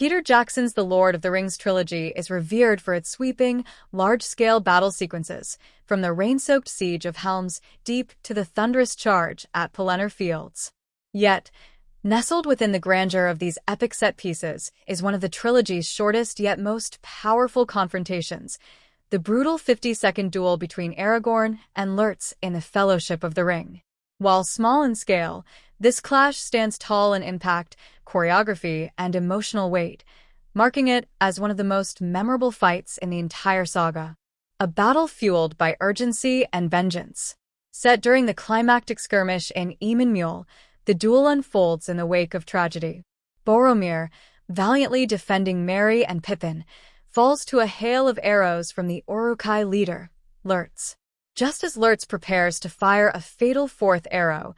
Peter Jackson's The Lord of the Rings trilogy is revered for its sweeping, large-scale battle sequences, from the rain-soaked siege of Helm's Deep to the thunderous charge at Pelennor Fields. Yet, nestled within the grandeur of these epic set pieces is one of the trilogy's shortest yet most powerful confrontations, the brutal 50-second duel between Aragorn and Lurtz in the Fellowship of the Ring. While small in scale, this clash stands tall in impact, choreography, and emotional weight, marking it as one of the most memorable fights in the entire saga. A battle fueled by urgency and vengeance. Set during the climactic skirmish in Eowyn, the duel unfolds in the wake of tragedy. Boromir, valiantly defending Merry and Pippin, falls to a hail of arrows from the Uruk-hai leader, Lurtz. Just as Lurtz prepares to fire a fatal fourth arrow,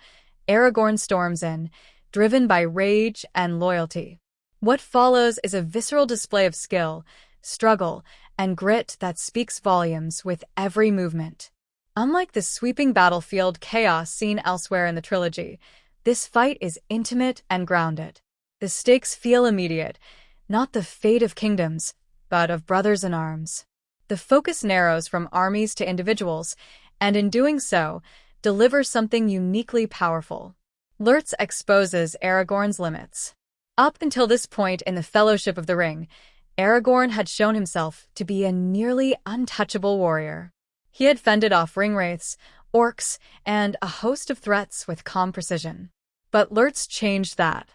Aragorn storms in, driven by rage and loyalty. What follows is a visceral display of skill, struggle, and grit that speaks volumes with every movement. Unlike the sweeping battlefield chaos seen elsewhere in the trilogy, this fight is intimate and grounded. The stakes feel immediate, not the fate of kingdoms, but of brothers in arms. The focus narrows from armies to individuals, and in doing so, delivers something uniquely powerful. Lurtz exposes Aragorn's limits. Up until this point in the Fellowship of the Ring, Aragorn had shown himself to be a nearly untouchable warrior. He had fended off ringwraiths, orcs, and a host of threats with calm precision. But Lurtz changed that.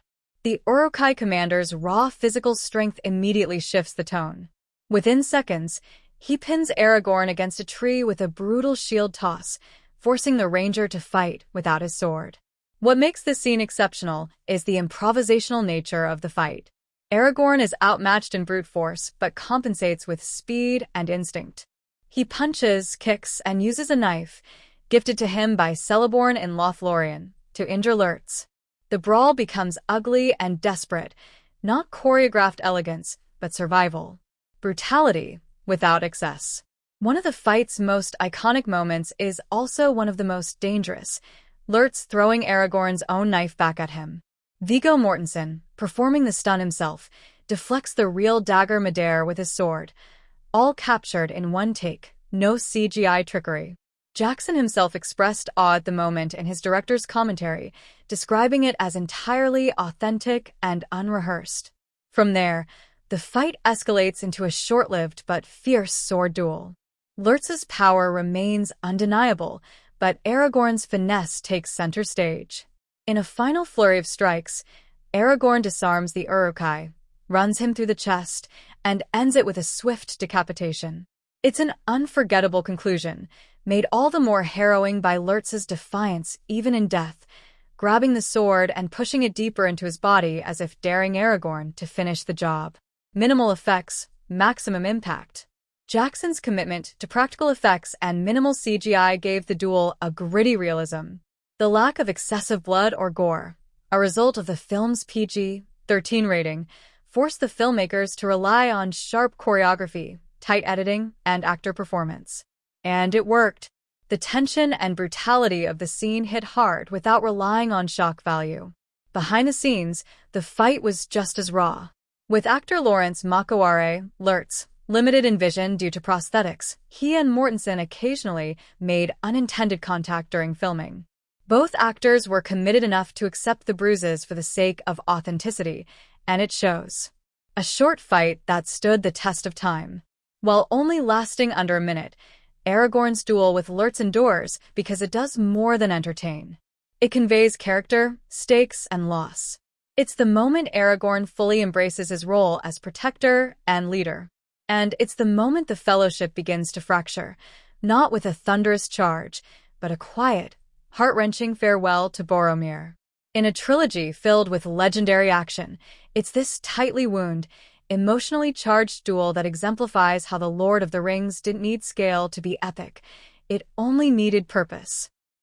The Uruk-hai commander's raw physical strength immediately shifts the tone. Within seconds, he pins Aragorn against a tree with a brutal shield toss, forcing the ranger to fight without his sword. What makes this scene exceptional is the improvisational nature of the fight. Aragorn is outmatched in brute force, but compensates with speed and instinct. He punches, kicks, and uses a knife, gifted to him by Celeborn in Lothlorien, to injure Lurtz. The brawl becomes ugly and desperate, not choreographed elegance, but survival. Brutality, without excess. One of the fight's most iconic moments is also one of the most dangerous, Lurtz throwing Aragorn's own knife back at him. Viggo Mortensen, performing the stun himself, deflects the real dagger midair with his sword, all captured in one take, no CGI trickery. Jackson himself expressed awe at the moment in his director's commentary, describing it as entirely authentic and unrehearsed. From there, the fight escalates into a short-lived but fierce sword duel. Lurtz's power remains undeniable, but Aragorn's finesse takes center stage. In a final flurry of strikes, Aragorn disarms the Uruk-hai, runs him through the chest, and ends it with a swift decapitation. It's an unforgettable conclusion, made all the more harrowing by Lurtz's defiance even in death, grabbing the sword and pushing it deeper into his body as if daring Aragorn to finish the job. Minimal effects, maximum impact. Jackson's commitment to practical effects and minimal CGI gave the duel a gritty realism. The lack of excessive blood or gore, a result of the film's PG-13 rating, forced the filmmakers to rely on sharp choreography, tight editing, and actor performance. And it worked. The tension and brutality of the scene hit hard without relying on shock value. Behind the scenes, the fight was just as raw. With actor Lawrence Makaware, Lurtz, limited in vision due to prosthetics, he and Mortensen occasionally made unintended contact during filming. Both actors were committed enough to accept the bruises for the sake of authenticity, and it shows. A short fight that stood the test of time. While only lasting under a minute, Aragorn's duel with Lurtz endures because it does more than entertain. It conveys character, stakes, and loss. It's the moment Aragorn fully embraces his role as protector and leader. And it's the moment the Fellowship begins to fracture, not with a thunderous charge, but a quiet, heart-wrenching farewell to Boromir. In a trilogy filled with legendary action, it's this tightly wound, emotionally charged duel that exemplifies how The Lord of the Rings didn't need scale to be epic. It only needed purpose.